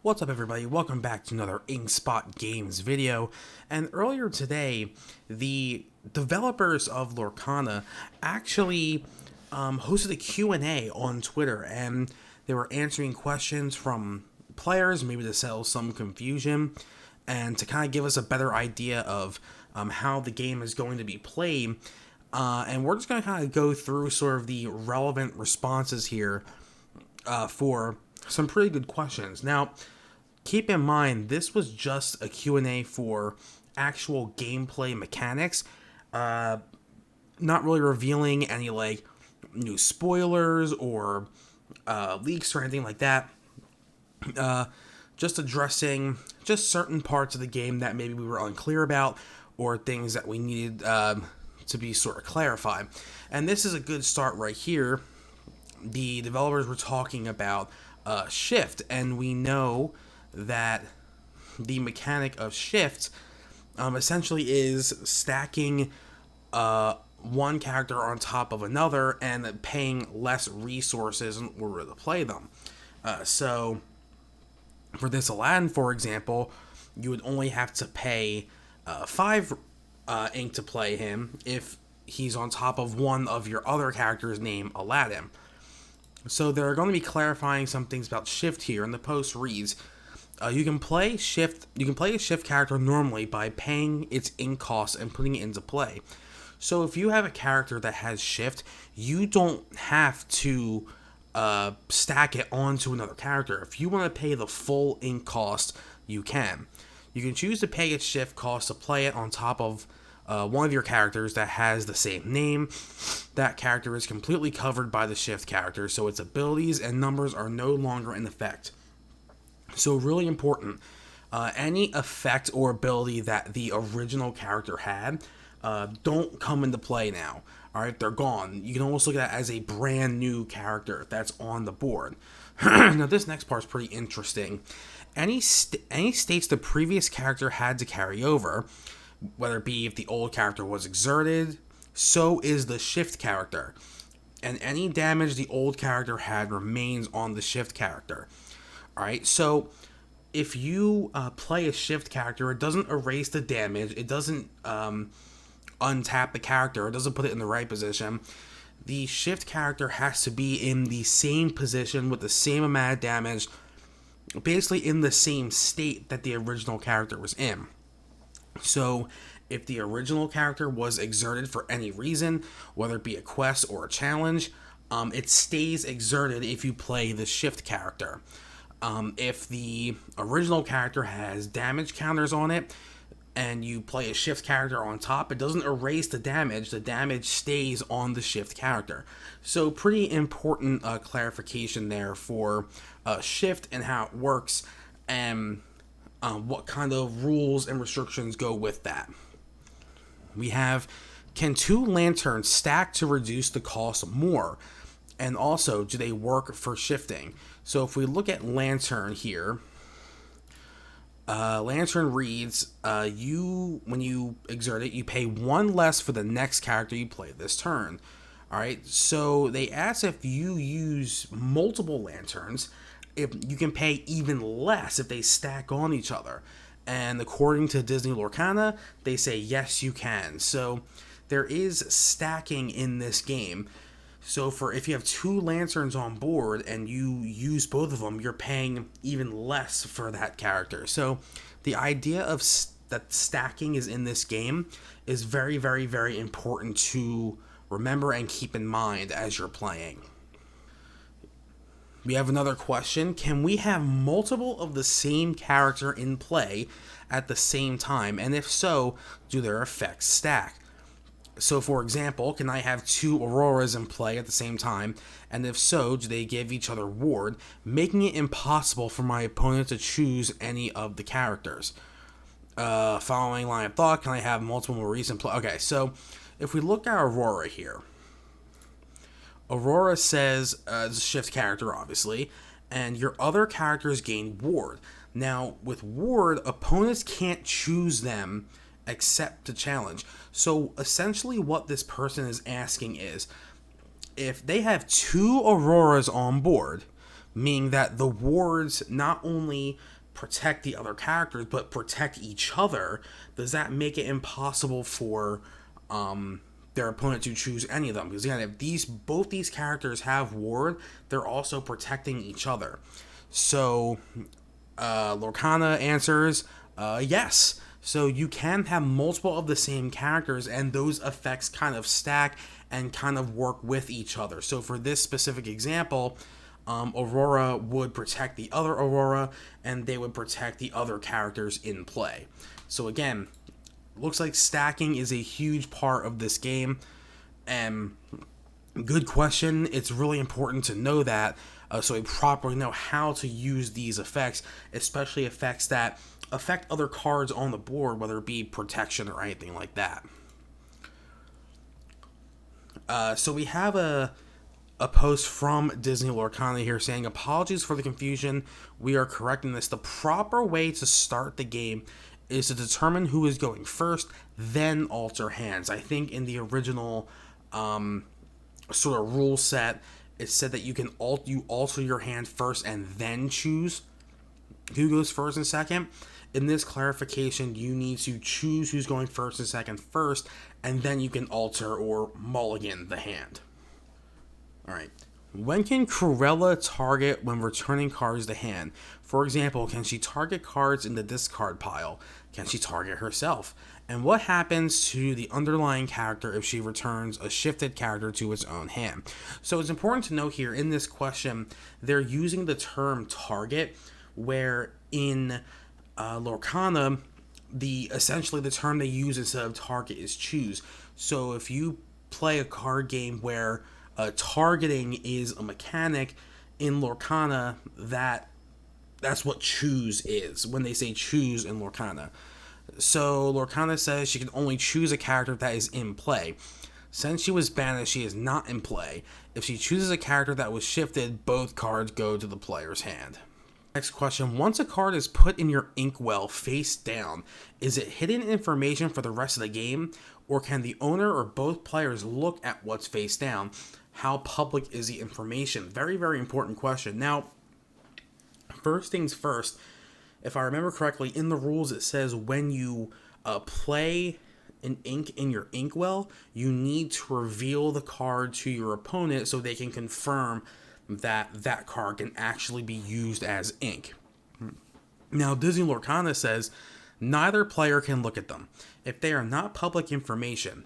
What's up, everybody? Welcome back to another InkSpot Games video. And earlier today, the developers of Lorcana actually hosted a Q&A on Twitter, and they were answering questions from players, maybe to settle some confusion, and to kind of give us a better idea of how the game is going to be played. And we're just going to kind of go through sort of the relevant responses here for some pretty good questions. Now, keep in mind, this was just a Q&A for actual gameplay mechanics, not really revealing any, new spoilers or leaks or anything like that. Just addressing just certain parts of the game that maybe we were unclear about, or things that we needed to be sort of clarified. And this is a good start right here. The developers were talking about shift, and we know that the mechanic of shift essentially is stacking one character on top of another and paying less resources in order to play them. So for this Aladdin, for example, you would only have to pay 5 ink to play him if he's on top of one of your other characters named Aladdin. So they're going to be clarifying some things about shift here, and the post reads, you can play a shift character normally by paying its ink cost and putting it into play. So if you have a character that has shift, you don't have to stack it onto another character. If you want to pay the full ink cost, you can. You can choose to pay its shift cost to play it on top of one of your characters that has the same name. That character is completely covered by the shift character, so its abilities and numbers are no longer in effect. So really important, any effect or ability that the original character had don't come into play now. Alright, they're gone. You can almost look at that as a brand new character that's on the board. Now this next part is pretty interesting. Any states the previous character had to carry over, whether it be if the old character was exerted, so is the shift character. And any damage the old character had remains on the shift character. Alright, so if you play a shift character, it doesn't erase the damage, it doesn't untap the character, it doesn't put it in the right position. The shift character has to be in the same position with the same amount of damage, basically in the same state that the original character was in. So if the original character was exerted for any reason, whether it be a quest or a challenge, it stays exerted if you play the shift character. If the original character has damage counters on it, and you play a shift character on top, it doesn't erase the damage stays on the shift character. So pretty important clarification there for shift and how it works, and what kind of rules and restrictions go with that. We have, can 2 lanterns stack to reduce the cost more? And also, do they work for shifting? So if we look at lantern here, lantern reads, when you exert it, you pay 1 less for the next character you play this turn. Alright, so they ask if you use multiple lanterns, if you can pay even less if they stack on each other. And according to Disney Lorcana, they say yes, you can. So there is stacking in this game. So if you have 2 lanterns on board and you use both of them, you're paying even less for that character. So the idea of that stacking is in this game is very, very, very important to remember and keep in mind as you're playing. We have another question. Can we have multiple of the same character in play at the same time? And if so, do their effects stack? So, for example, can I have 2 Auroras in play at the same time? And if so, do they give each other ward, making it impossible for my opponent to choose any of the characters? Following line of thought, can I have multiple Maurice in play? Okay, so if we look at Aurora here, Aurora says, it's a shift character, obviously, and your other characters gain ward. Now, with ward, opponents can't choose them except to challenge. So essentially what this person is asking is, if they have 2 Auroras on board, meaning that the wards not only protect the other characters but protect each other. Does that make it impossible for their opponent to choose any of them? Because again, if both these characters have ward, they're also protecting each other. So Lorcana answers yes. So you can have multiple of the same characters, and those effects kind of stack and kind of work with each other. So for this specific example, Aurora would protect the other Aurora, and they would protect the other characters in play. So again, looks like stacking is a huge part of this game, and good question. It's really important to know that, so we properly know how to use these effects, especially effects that affect other cards on the board, whether it be protection or anything like that. So we have a post from Disney Lorcana here saying, apologies for the confusion, we are correcting this. The proper way to start the game is to determine who is going first, then alter hands. I think in the original sort of rule set, it said that you can alter your hand first and then choose who goes first and second. In this clarification, you need to choose who's going first and second first, and then you can alter or mulligan the hand. Alright. When can Cruella target when returning cards to hand? For example, can she target cards in the discard pile? Can she target herself? And what happens to the underlying character if she returns a shifted character to its own hand? So it's important to note here in this question, they're using the term target, where in Lorcana, essentially the term they use instead of target is choose. So if you play a card game where targeting is a mechanic, in Lorcana, that's what choose is, when they say choose in Lorcana. So Lorcana says she can only choose a character that is in play. Since she was banished, she is not in play. If she chooses a character that was shifted, both cards go to the player's hand. Next question. Once a card is put in your inkwell face down, is it hidden information for the rest of the game? Or can the owner or both players look at what's face down? How public is the information? Very, very important question. Now, first things first, if I remember correctly, in the rules it says when you play an ink in your inkwell, you need to reveal the card to your opponent so they can confirm that that card can actually be used as ink. Now, Disney Lorcana says neither player can look at them if they are not public information.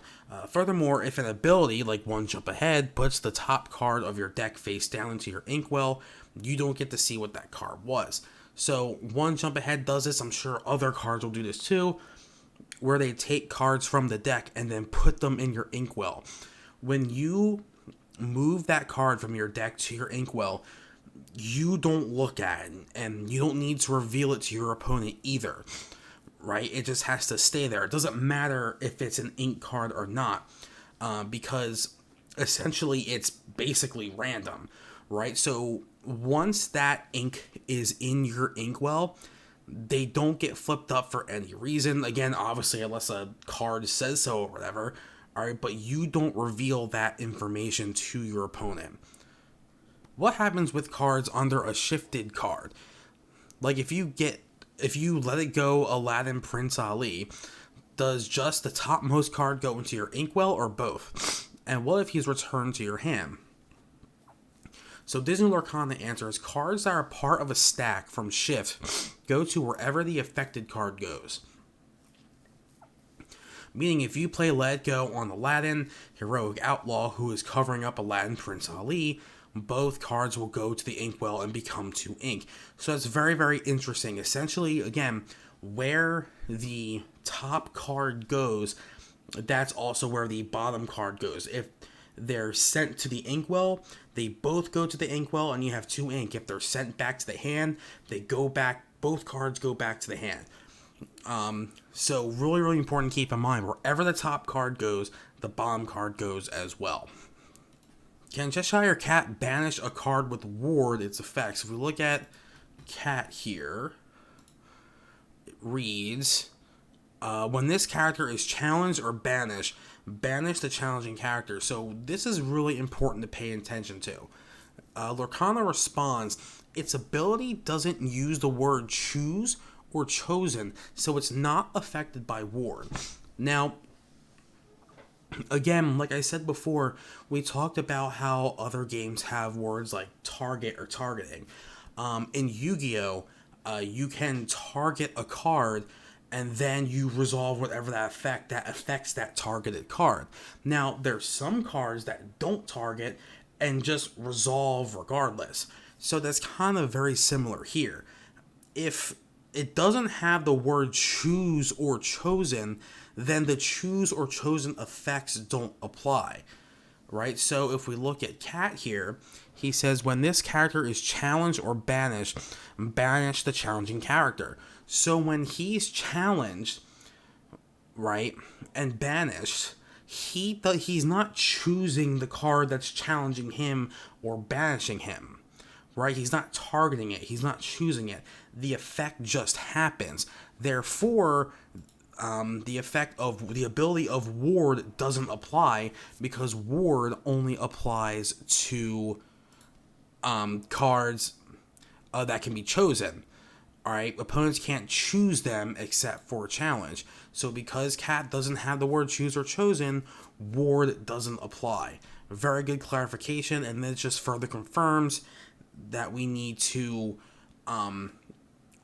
Furthermore, if an ability, like One Jump Ahead, puts the top card of your deck face down into your inkwell, you don't get to see what that card was. So One Jump Ahead does this. I'm sure other cards will do this too, where they take cards from the deck and then put them in your inkwell. When you move that card from your deck to your inkwell, you don't look at it, and you don't need to reveal it to your opponent either, right? It just has to stay there. It doesn't matter if it's an ink card or not, because essentially it's basically random, right? So once that ink is in your inkwell, they don't get flipped up for any reason. Again, obviously, unless a card says so or whatever. All right, but you don't reveal that information to your opponent. What happens with cards under a shifted card? Like if you let it go Aladdin Prince Ali, does just the topmost card go into your inkwell or both? And what if he's returned to your hand? So Disney Lorcana answers, cards that are part of a stack from shift go to wherever the affected card goes. Meaning if you play Let It Go on Aladdin, Heroic Outlaw, who is covering up Aladdin Prince Ali, both cards will go to the inkwell and become 2 ink. So that's very, very interesting. Essentially, again, where the top card goes, that's also where the bottom card goes. If they're sent to the inkwell, they both go to the inkwell and you have 2 ink. If they're sent back to the hand, they go back, both cards go back to the hand. So really, really important to keep in mind, wherever the top card goes, the bottom card goes as well. Can Cheshire Cat banish a card with ward its effects? If we look at Cat here, it reads, when this character is challenged or banish the challenging character. So this is really important to pay attention to. Lorcana responds, its ability doesn't use the word choose or chosen, so it's not affected by ward. Now, again, like I said before, we talked about how other games have words like target or targeting. In Yu-Gi-Oh, you can target a card and then you resolve whatever that affects that targeted card. Now, there's some cards that don't target and just resolve regardless. So that's kind of very similar here. If it doesn't have the word choose or chosen, then the choose or chosen effects don't apply, right? So if we look at Cat here, he says when this character is challenged or banished, banish the challenging character. So when he's challenged, right, and banished, he's not choosing the card that's challenging him or banishing him, right? He's not targeting it. He's not choosing it. The effect just happens. Therefore, the effect of the ability of ward doesn't apply because ward only applies to cards that can be chosen. All right, opponents can't choose them except for a challenge. So because Cat doesn't have the word choose or chosen, ward doesn't apply. Very good clarification, and this just further confirms that we need to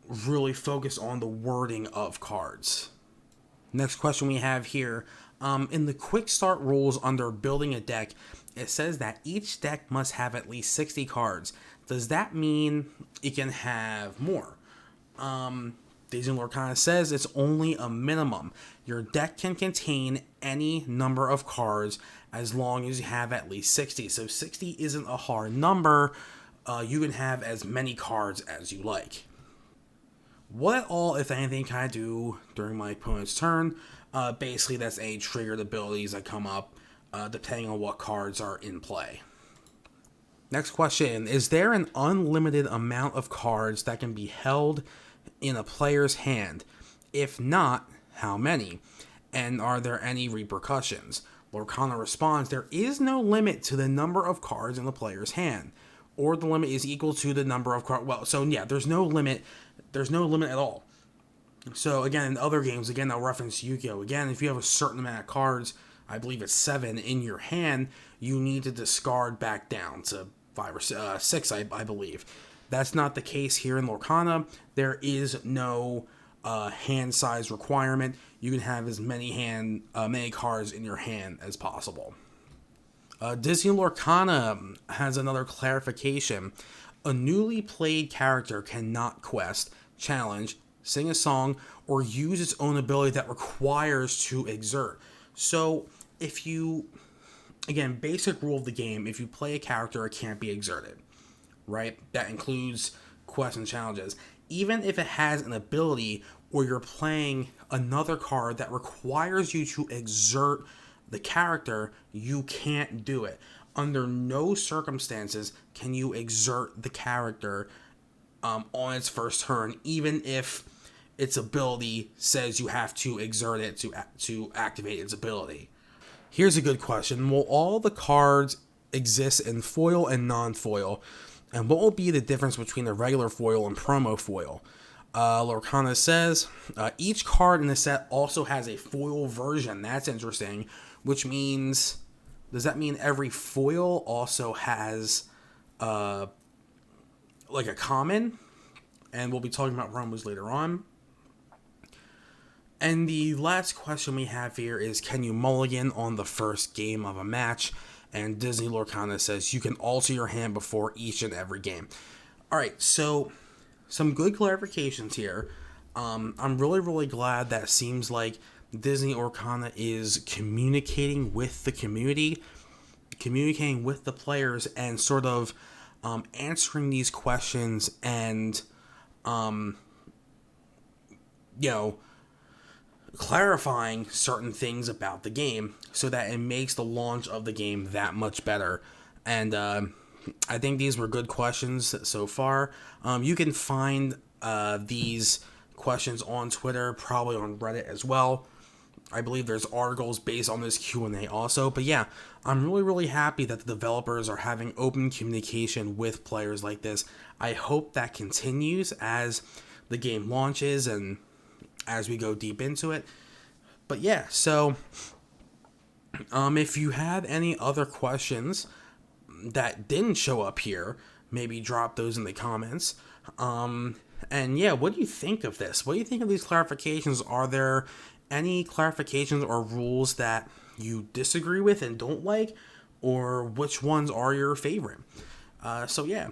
really focus on the wording of cards. Next question we have here. In the quick start rules under building a deck, it says that each deck must have at least 60 cards. Does that mean it can have more? Disney Lorcana says it's only a minimum. Your deck can contain any number of cards as long as you have at least 60. So 60 isn't a hard number. You can have as many cards as you like. What all, if anything, can I do during my opponent's turn? Basically, that's any triggered abilities that come up, depending on what cards are in play. Next question. Is there an unlimited amount of cards that can be held in a player's hand? If not, how many? And are there any repercussions? Lorcana responds, there is no limit to the number of cards in the player's hand. Or the limit is equal to the number of cards. Well, so yeah, there's no limit. There's no limit at all. So again, in other games, again, I'll reference Yu-Gi-Oh! Again, if you have a certain amount of cards, I believe it's 7 in your hand, you need to discard back down to 5 or 6, I believe. That's not the case here in Lorcana. There is no hand size requirement. You can have as many many cards in your hand as possible. Disney Lorcana has another clarification. A newly played character cannot quest, challenge, sing a song, or use its own ability that requires to exert. So, if you, again, basic rule of the game, if you play a character, it can't be exerted, right? That includes quests and challenges. Even if it has an ability or you're playing another card that requires you to exert the character, you can't do it. Under no circumstances can you exert the character on its first turn, even if its ability says you have to exert it to activate its ability. Here's a good question. Will all the cards exist in foil and non-foil? And what will be the difference between the regular foil and promo foil? Lorcana says, each card in the set also has a foil version. That's interesting, which means, does that mean every foil also has like a common? And we'll be talking about promos later on. And the last question we have here is, can you mulligan on the first game of a match? And Disney Lorcana says you can alter your hand before each and every game. Alright, so some good clarifications here. I'm really, really glad that it seems like Disney Lorcana is communicating with the community, communicating with the players, and sort of answering these questions and, clarifying certain things about the game so that it makes the launch of the game that much better. And I think these were good questions so far. You can find these questions on Twitter, probably on Reddit as well. I believe there's articles based on this Q&A also. But yeah, I'm really happy that the developers are having open communication with players like this. I hope that continues as the game launches and as we go deep into it. But yeah, so if you had any other questions that didn't show up here, maybe drop those in the comments. And yeah, what do you think of this? What do you think of these clarifications? Are there any clarifications or rules that you disagree with and don't like? Or which ones are your favorite? So yeah,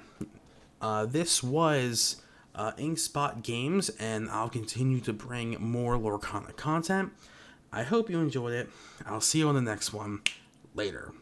this was Inkspot Games, and I'll continue to bring more Lorcana content. I hope you enjoyed it. I'll see you on the next one. Later.